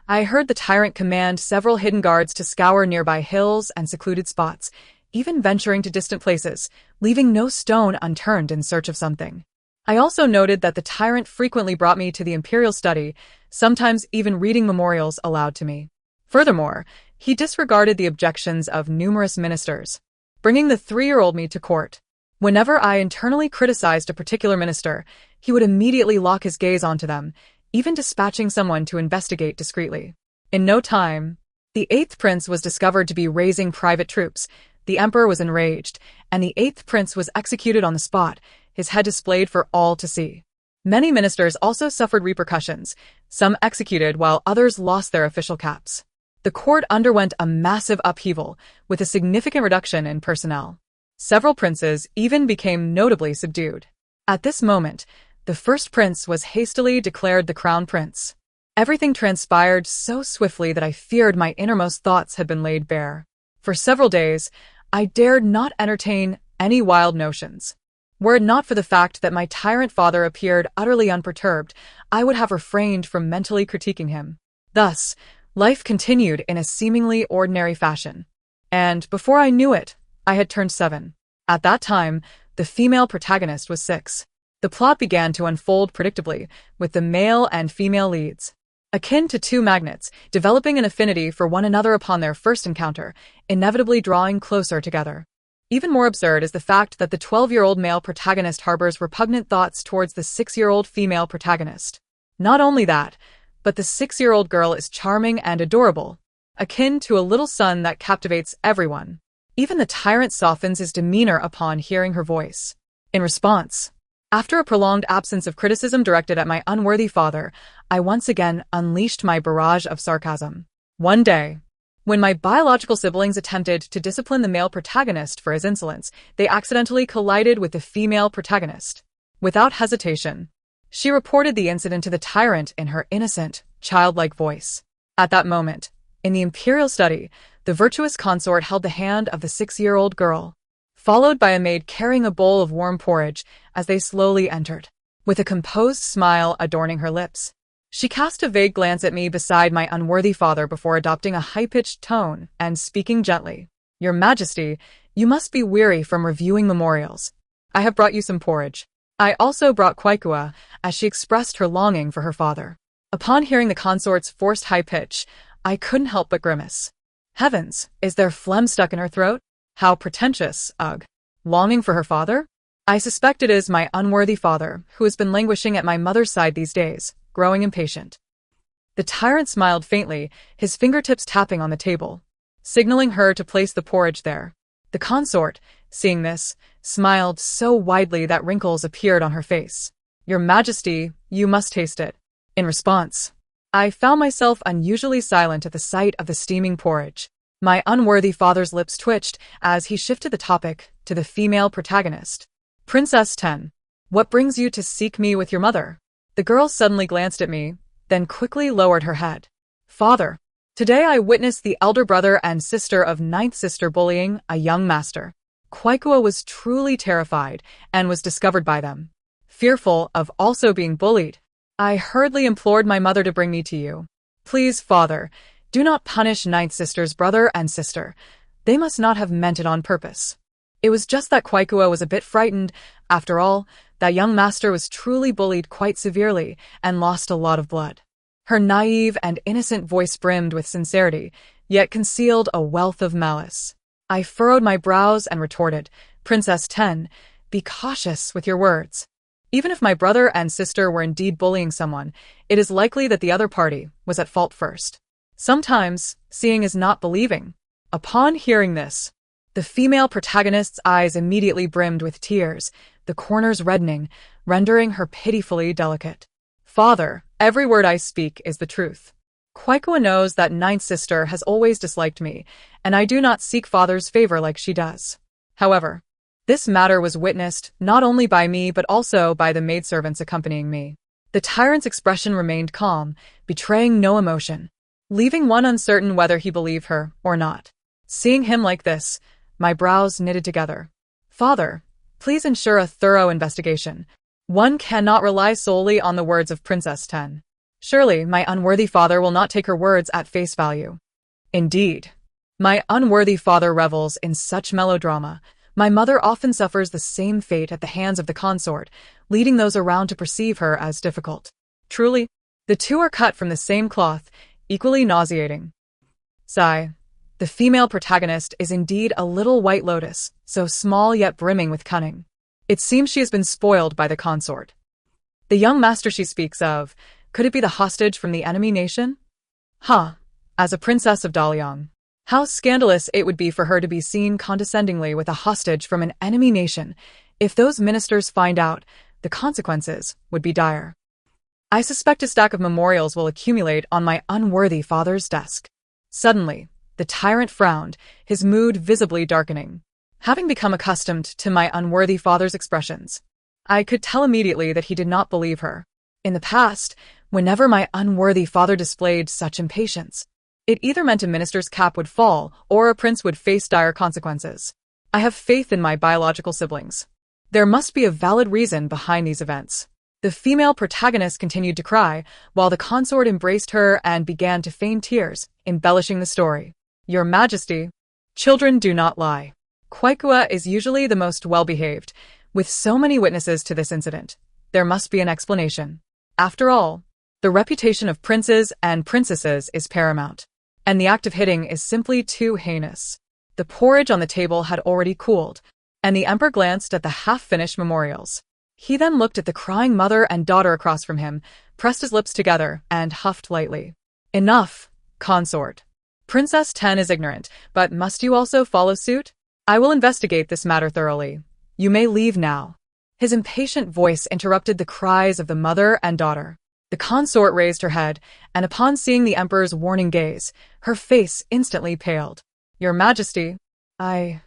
I heard the tyrant command several hidden guards to scour nearby hills and secluded spots, even venturing to distant places, leaving no stone unturned in search of something. I also noted that the tyrant frequently brought me to the imperial study, sometimes even reading memorials aloud to me. Furthermore, he disregarded the objections of numerous ministers, bringing the 3-year-old me to court. Whenever I internally criticized a particular minister, he would immediately lock his gaze onto them, even dispatching someone to investigate discreetly. In no time, the 8th prince was discovered to be raising private troops. The emperor was enraged, and the 8th prince was executed on the spot, his head displayed for all to see. Many ministers also suffered repercussions, some executed while others lost their official caps. The court underwent a massive upheaval, with a significant reduction in personnel. Several princes even became notably subdued. At this moment, the first prince was hastily declared the crown prince. Everything transpired so swiftly that I feared my innermost thoughts had been laid bare. For several days, I dared not entertain any wild notions. Were it not for the fact that my tyrant father appeared utterly unperturbed, I would have refrained from mentally critiquing him. Thus, life continued in a seemingly ordinary fashion. And before I knew it, I had turned 7. At that time, the female protagonist was 6. The plot began to unfold predictably, with the male and female leads, akin to 2 magnets, developing an affinity for one another upon their first encounter, inevitably drawing closer together. Even more absurd is the fact that the 12-year-old male protagonist harbors repugnant thoughts towards the 6-year-old female protagonist. Not only that, but the 6-year-old girl is charming and adorable, akin to a little sun that captivates everyone. Even the tyrant softens his demeanor upon hearing her voice. In response, after a prolonged absence of criticism directed at my unworthy father, I once again unleashed my barrage of sarcasm. One day, when my biological siblings attempted to discipline the male protagonist for his insolence, they accidentally collided with the female protagonist. Without hesitation, she reported the incident to the tyrant in her innocent, childlike voice. At that moment, in the imperial study, the virtuous consort held the hand of the 6-year-old girl, followed by a maid carrying a bowl of warm porridge as they slowly entered. With a composed smile adorning her lips, she cast a vague glance at me beside my unworthy father before adopting a high-pitched tone and speaking gently. "Your Majesty, you must be weary from reviewing memorials. I have brought you some porridge." I also brought Kwaikua, as she expressed her longing for her father. Upon hearing the consort's forced high pitch, I couldn't help but grimace. Heavens, is there phlegm stuck in her throat? How pretentious, ugh. Longing for her father? I suspect it is my unworthy father, who has been languishing at my mother's side these days, growing impatient. The tyrant smiled faintly, his fingertips tapping on the table, signaling her to place the porridge there. The consort, seeing this, smiled so widely that wrinkles appeared on her face. "Your Majesty, you must taste it." In response, I found myself unusually silent at the sight of the steaming porridge. My unworthy father's lips twitched as he shifted the topic to the female protagonist. "Princess 10, what brings you to seek me with your mother?" The girl suddenly glanced at me, then quickly lowered her head. "Father, today I witnessed the elder brother and sister of ninth sister bullying a young master." Kwaikua was truly terrified and was discovered by them. Fearful of also being bullied, I hurriedly implored my mother to bring me to you. "Please, father, do not punish ninth sister's brother and sister. They must not have meant it on purpose." It was just that Kwaikua was a bit frightened. After all, that young master was truly bullied quite severely and lost a lot of blood. Her naive and innocent voice brimmed with sincerity, yet concealed a wealth of malice. I furrowed my brows and retorted, "Princess 10, be cautious with your words. Even if my brother and sister were indeed bullying someone, it is likely that the other party was at fault first. Sometimes, seeing is not believing." Upon hearing this, the female protagonist's eyes immediately brimmed with tears, the corners reddening, rendering her pitifully delicate. "Father, every word I speak is the truth. Kwaikua knows that ninth sister has always disliked me, and I do not seek father's favor like she does. However, this matter was witnessed not only by me but also by the maidservants accompanying me." The tyrant's expression remained calm, betraying no emotion, leaving one uncertain whether he believed her or not. Seeing him like this, my brows knitted together. "Father, please ensure a thorough investigation. One cannot rely solely on the words of Princess 10. Surely my unworthy father will not take her words at face value." Indeed, my unworthy father revels in such melodrama. My mother often suffers the same fate at the hands of the consort, leading those around to perceive her as difficult. Truly, the two are cut from the same cloth, equally nauseating. Sigh. The female protagonist is indeed a little white lotus, so small yet brimming with cunning. It seems she has been spoiled by the consort. The young master she speaks of, could it be the hostage from the enemy nation? As a princess of Daliang, how scandalous it would be for her to be seen condescendingly with a hostage from an enemy nation. If those ministers find out, the consequences would be dire. I suspect a stack of memorials will accumulate on my unworthy father's desk. Suddenly, the tyrant frowned, his mood visibly darkening. Having become accustomed to my unworthy father's expressions, I could tell immediately that he did not believe her. In the past, whenever my unworthy father displayed such impatience, it either meant a minister's cap would fall or a prince would face dire consequences. I have faith in my biological siblings. There must be a valid reason behind these events. The female protagonist continued to cry, while the consort embraced her and began to feign tears, embellishing the story. "Your Majesty, children do not lie. Kwaikua is usually the most well-behaved. With so many witnesses to this incident, there must be an explanation. After all, the reputation of princes and princesses is paramount, and the act of hitting is simply too heinous." The porridge on the table had already cooled, and the emperor glanced at the half-finished memorials. He then looked at the crying mother and daughter across from him, pressed his lips together, and huffed lightly. "Enough, consort. Princess 10 is ignorant, but must you also follow suit? I will investigate this matter thoroughly. You may leave now. His impatient voice interrupted the cries of the mother and daughter. The consort raised her head, and upon seeing the emperor's warning gaze, her face instantly paled. Your Majesty, the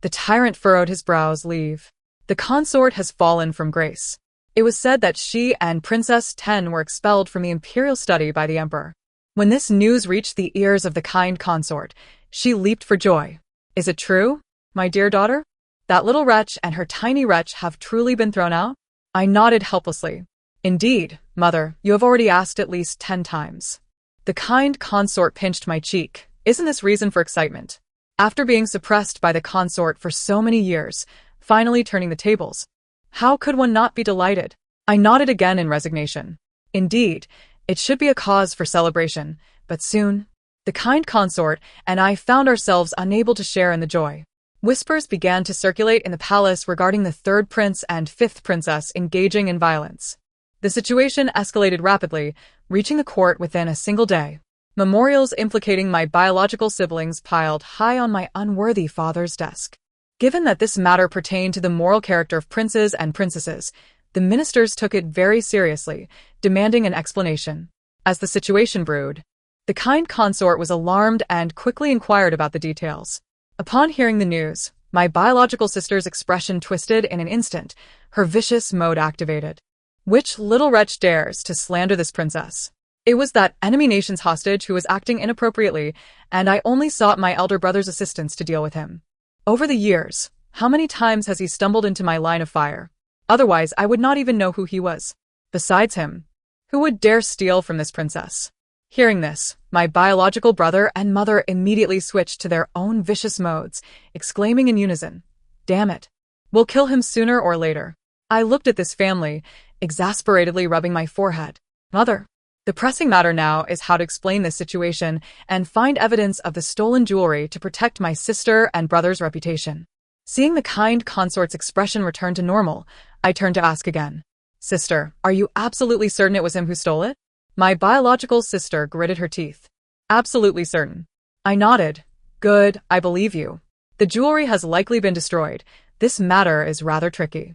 tyrant furrowed his brows. Leave. The consort has fallen from grace. It was said that she and Princess Ten were expelled from the imperial study by the emperor. When this news reached the ears of the kind consort, she leaped for joy. Is it true, my dear daughter? That little wretch and her tiny wretch have truly been thrown out? I nodded helplessly. Indeed, mother, you have already asked at least 10 times. The kind consort pinched my cheek. Isn't this reason for excitement? After being suppressed by the consort for so many years, finally turning the tables. How could one not be delighted? I nodded again in resignation. Indeed, it should be a cause for celebration, but soon, the kind consort and I found ourselves unable to share in the joy. Whispers began to circulate in the palace regarding the third prince and fifth princess engaging in violence. The situation escalated rapidly, reaching the court within a single day. Memorials implicating my biological siblings piled high on my unworthy father's desk. Given that this matter pertained to the moral character of princes and princesses, the ministers took it very seriously, demanding an explanation. As the situation brewed, the kind consort was alarmed and quickly inquired about the details. Upon hearing the news, my biological sister's expression twisted in an instant, her vicious mode activated. Which little wretch dares to slander this princess? It was that enemy nation's hostage who was acting inappropriately, and I only sought my elder brother's assistance to deal with him. Over the years, how many times has he stumbled into my line of fire? Otherwise, I would not even know who he was. Besides him, who would dare steal from this princess? Hearing this, my biological brother and mother immediately switched to their own vicious modes, exclaiming in unison, "Damn it! We'll kill him sooner or later." I looked at this family, exasperatedly rubbing my forehead. Mother, the pressing matter now is how to explain this situation and find evidence of the stolen jewelry to protect my sister and brother's reputation. Seeing the kind consort's expression return to normal, I turned to ask again. Sister, are you absolutely certain it was him who stole it? My biological sister gritted her teeth. Absolutely certain. I nodded. Good, I believe you. The jewelry has likely been destroyed. This matter is rather tricky.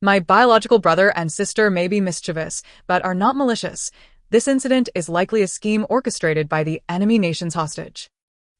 My biological brother and sister may be mischievous, but are not malicious. This incident is likely a scheme orchestrated by the enemy nation's hostage.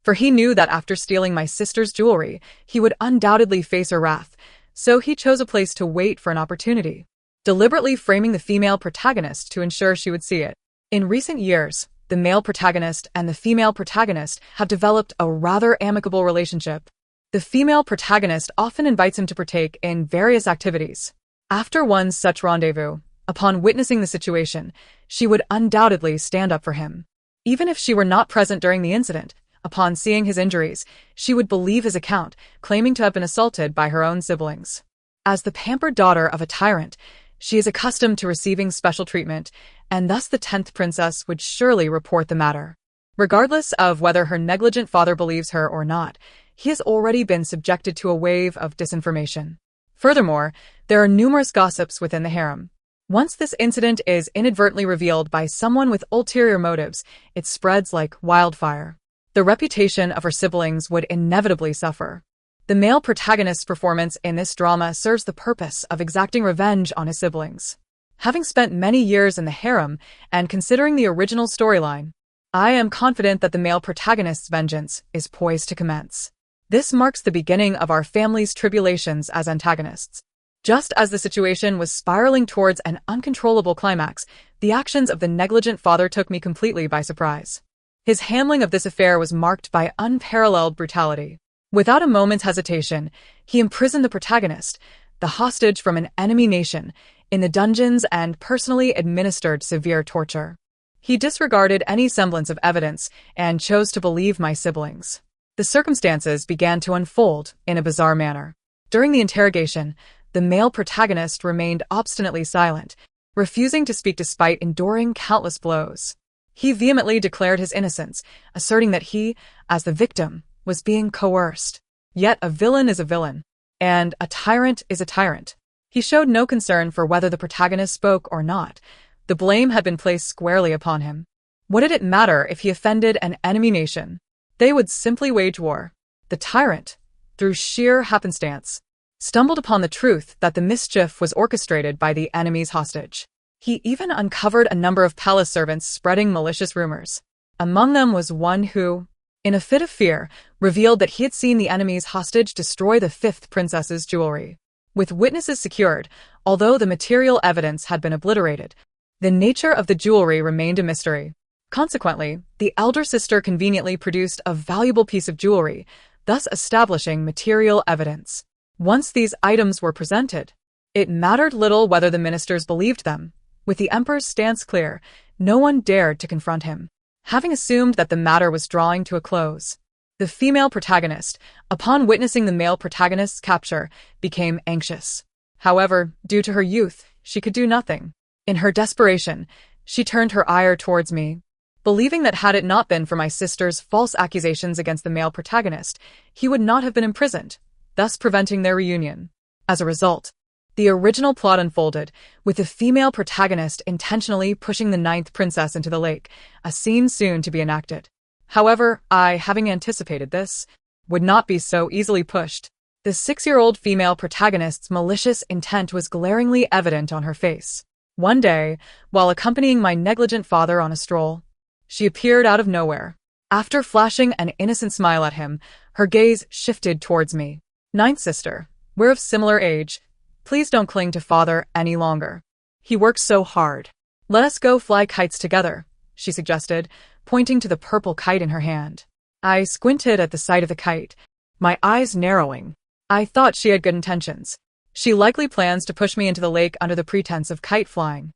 For he knew that after stealing my sister's jewelry, he would undoubtedly face her wrath, so he chose a place to wait for an opportunity, deliberately framing the female protagonist to ensure she would see it. In recent years, the male protagonist and the female protagonist have developed a rather amicable relationship. The female protagonist often invites him to partake in various activities. After one such rendezvous, upon witnessing the situation, she would undoubtedly stand up for him. Even if she were not present during the incident, upon seeing his injuries, she would believe his account, claiming to have been assaulted by her own siblings. As the pampered daughter of a tyrant, she is accustomed to receiving special treatment, and thus the 10th princess would surely report the matter. Regardless of whether her negligent father believes her or not, he has already been subjected to a wave of disinformation. Furthermore, there are numerous gossips within the harem. Once this incident is inadvertently revealed by someone with ulterior motives, it spreads like wildfire. The reputation of her siblings would inevitably suffer. The male protagonist's performance in this drama serves the purpose of exacting revenge on his siblings. Having spent many years in the harem and considering the original storyline, I am confident that the male protagonist's vengeance is poised to commence. This marks the beginning of our family's tribulations as antagonists. Just as the situation was spiraling towards an uncontrollable climax, the actions of the negligent father took me completely by surprise. His handling of this affair was marked by unparalleled brutality. Without a moment's hesitation, he imprisoned the protagonist, the hostage from an enemy nation, in the dungeons and personally administered severe torture. He disregarded any semblance of evidence and chose to believe my siblings. The circumstances began to unfold in a bizarre manner. During the interrogation, the male protagonist remained obstinately silent, refusing to speak despite enduring countless blows. He vehemently declared his innocence, asserting that he, as the victim, was being coerced. Yet a villain is a villain, and a tyrant is a tyrant. He showed no concern for whether the protagonist spoke or not. The blame had been placed squarely upon him. What did it matter if he offended an enemy nation? They would simply wage war. The tyrant, through sheer happenstance, stumbled upon the truth that the mischief was orchestrated by the enemy's hostage. He even uncovered a number of palace servants spreading malicious rumors. Among them was one who, in a fit of fear, revealed that he had seen the enemy's hostage destroy the fifth princess's jewelry. With witnesses secured, although the material evidence had been obliterated, the nature of the jewelry remained a mystery. Consequently, the elder sister conveniently produced a valuable piece of jewelry, thus establishing material evidence. Once these items were presented, it mattered little whether the ministers believed them. With the emperor's stance clear, no one dared to confront him. Having assumed that the matter was drawing to a close, the female protagonist, upon witnessing the male protagonist's capture, became anxious. However, due to her youth, she could do nothing. In her desperation, she turned her ire towards me, believing that had it not been for my sister's false accusations against the male protagonist, he would not have been imprisoned, thus preventing their reunion. As a result, the original plot unfolded, with the female protagonist intentionally pushing the ninth princess into the lake, a scene soon to be enacted. However, I, having anticipated this, would not be so easily pushed. The 6-year-old female protagonist's malicious intent was glaringly evident on her face. One day, while accompanying my negligent father on a stroll, she appeared out of nowhere. After flashing an innocent smile at him, her gaze shifted towards me. "Ninth sister, we're of similar age. Please don't cling to father any longer. He works so hard. Let us go fly kites together," she suggested, pointing to the purple kite in her hand. I squinted at the sight of the kite, my eyes narrowing. I thought she had good intentions. She likely plans to push me into the lake under the pretense of kite flying.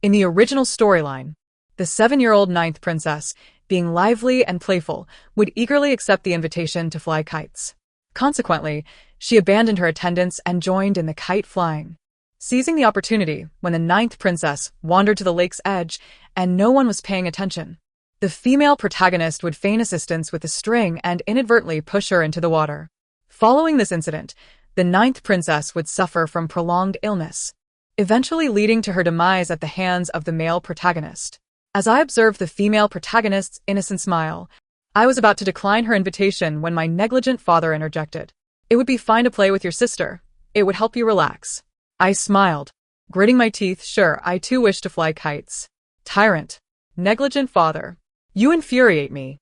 In the original storyline, the 7-year-old ninth princess, being lively and playful, would eagerly accept the invitation to fly kites. Consequently, she abandoned her attendants and joined in the kite flying. Seizing the opportunity when the ninth princess wandered to the lake's edge and no one was paying attention, the female protagonist would feign assistance with the string and inadvertently push her into the water. Following this incident, the ninth princess would suffer from prolonged illness, eventually leading to her demise at the hands of the male protagonist. As I observed the female protagonist's innocent smile, I was about to decline her invitation when my negligent father interjected. "It would be fine to play with your sister. It would help you relax." I smiled, gritting my teeth. Sure, I too wish to fly kites. Tyrant. Negligent father. You infuriate me.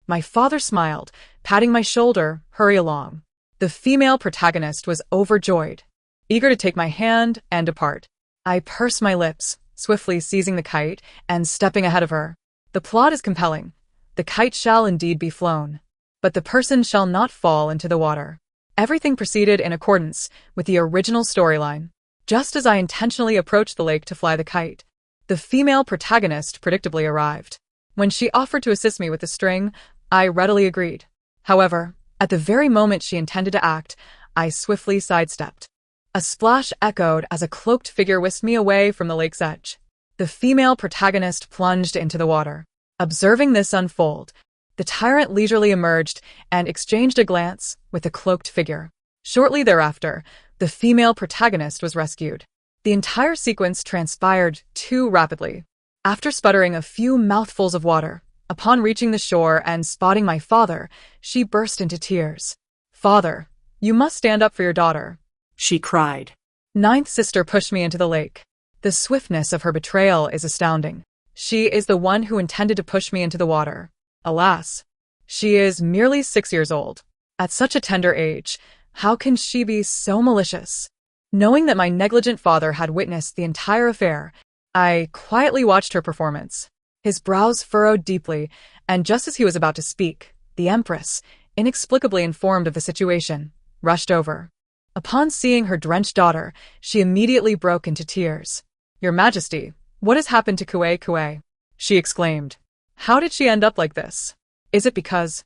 My father smiled, patting my shoulder. Hurry along. The female protagonist was overjoyed, eager to take my hand and depart. I pursed my lips, swiftly seizing the kite and stepping ahead of her. The plot is compelling. The kite shall indeed be flown, but the person shall not fall into the water. Everything proceeded in accordance with the original storyline. Just as I intentionally approached the lake to fly the kite, the female protagonist predictably arrived. When she offered to assist me with the string, I readily agreed. However, at the very moment she intended to act, I swiftly sidestepped. A splash echoed as a cloaked figure whisked me away from the lake's edge. The female protagonist plunged into the water. Observing this unfold, the tyrant leisurely emerged and exchanged a glance with the cloaked figure. Shortly thereafter, the female protagonist was rescued. The entire sequence transpired too rapidly. After sputtering a few mouthfuls of water, upon reaching the shore and spotting my father, she burst into tears. "Father, you must stand up for your daughter," she cried. Ninth sister pushed me into the lake. The swiftness of her betrayal is astounding. She is the one who intended to push me into the water. Alas, she is merely 6 years old. At such a tender age, how can she be so malicious? Knowing that my negligent father had witnessed the entire affair, I quietly watched her performance. His brows furrowed deeply, and just as he was about to speak, the Empress, inexplicably informed of the situation, rushed over. Upon seeing her drenched daughter, she immediately broke into tears. "Your Majesty, what has happened to Kue?" she exclaimed. "How did she end up like this? Is it because—"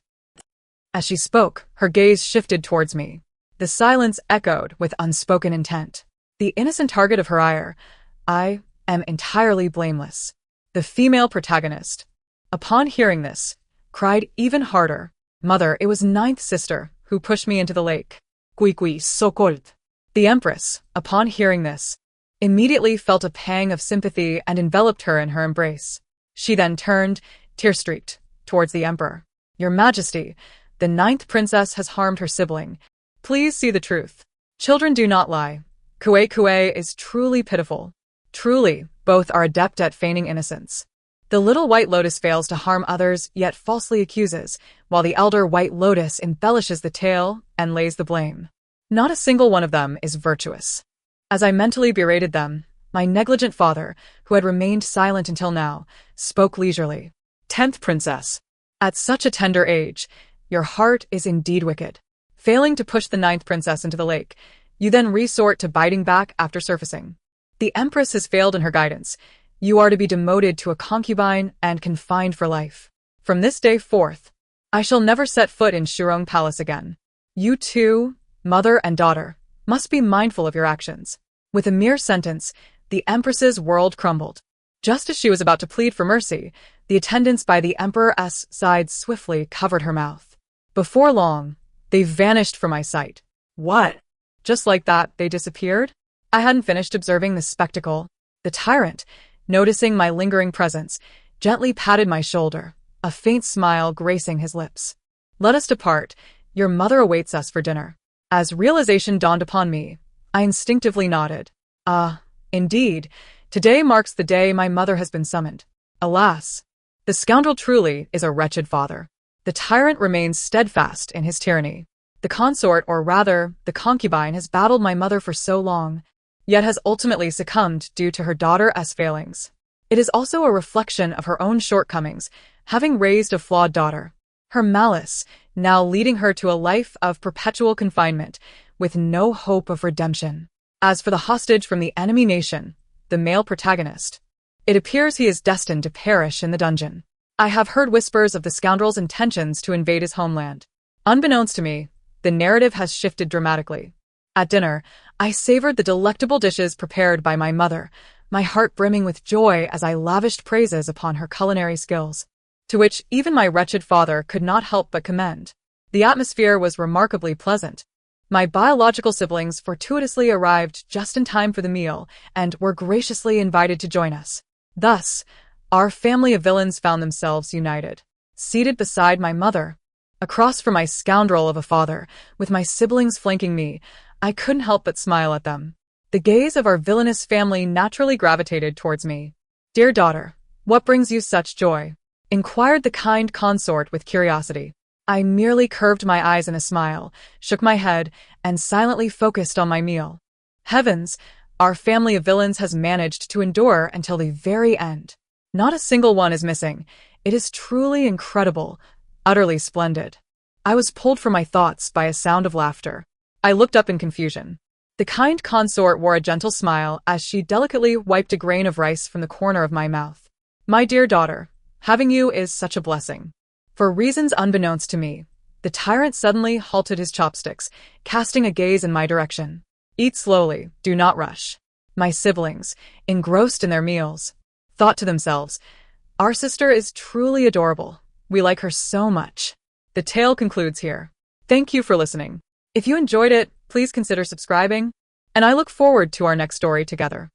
As she spoke, her gaze shifted towards me. The silence echoed with unspoken intent. The innocent target of her ire, I am entirely blameless. The female protagonist, upon hearing this, cried even harder. "Mother, it was ninth sister who pushed me into the lake. Kui so cold." The Empress, upon hearing this, immediately felt a pang of sympathy and enveloped her in her embrace. She then turned, tear-streaked, towards the Emperor. "Your Majesty, the ninth princess has harmed her sibling. Please see the truth. Children do not lie. Kue Kue is truly pitiful. Truly, both are adept at feigning innocence. The little white lotus fails to harm others, yet falsely accuses, while the elder white lotus embellishes the tale and lays the blame. Not a single one of them is virtuous. As I mentally berated them, my negligent father, who had remained silent until now, spoke leisurely. 10th Princess. At such a tender age, your heart is indeed wicked. Failing to push the 9th princess into the lake, you then resort to biting back after surfacing. The Empress has failed in her guidance. You are to be demoted to a concubine and confined for life. From this day forth, I shall never set foot in Shurong Palace again. You two, mother and daughter, must be mindful of your actions. With a mere sentence, the Empress's world crumbled. Just as she was about to plead for mercy, the attendants by the Emperor's side swiftly covered her mouth. Before long, they vanished from my sight. What? Just like that, they disappeared? I hadn't finished observing the spectacle. The tyrant, noticing my lingering presence, gently patted my shoulder, a faint smile gracing his lips. Let us depart. Your mother awaits us for dinner. As realization dawned upon me, I instinctively nodded. Indeed, today marks the day my mother has been summoned. Alas, the scoundrel truly is a wretched father. The tyrant remains steadfast in his tyranny. The consort, or rather, the concubine, has battled my mother for so long, yet has ultimately succumbed due to her daughter's failings. It is also a reflection of her own shortcomings, having raised a flawed daughter. Her malice, now leading her to a life of perpetual confinement, with no hope of redemption. As for the hostage from the enemy nation, the male protagonist, it appears he is destined to perish in the dungeon. I have heard whispers of the scoundrel's intentions to invade his homeland. Unbeknownst to me, the narrative has shifted dramatically. At dinner, I savored the delectable dishes prepared by my mother, my heart brimming with joy as I lavished praises upon her culinary skills, to which even my wretched father could not help but commend. The atmosphere was remarkably pleasant. My biological siblings fortuitously arrived just in time for the meal and were graciously invited to join us. Thus, our family of villains found themselves united. Seated beside my mother, across from my scoundrel of a father, with my siblings flanking me, I couldn't help but smile at them. The gaze of our villainous family naturally gravitated towards me. Dear daughter, what brings you such joy? Inquired the kind consort with curiosity. I merely curved my eyes in a smile, shook my head, and silently focused on my meal. Heavens, our family of villains has managed to endure until the very end. Not a single one is missing. It is truly incredible, utterly splendid. I was pulled from my thoughts by a sound of laughter. I looked up in confusion. The kind consort wore a gentle smile as she delicately wiped a grain of rice from the corner of my mouth. My dear daughter, having you is such a blessing. For reasons unbeknownst to me, the tyrant suddenly halted his chopsticks, casting a gaze in my direction. Eat slowly, do not rush. My siblings, engrossed in their meals, thought to themselves, our sister is truly adorable. We like her so much. The tale concludes here. Thank you for listening. If you enjoyed it, please consider subscribing, and I look forward to our next story together.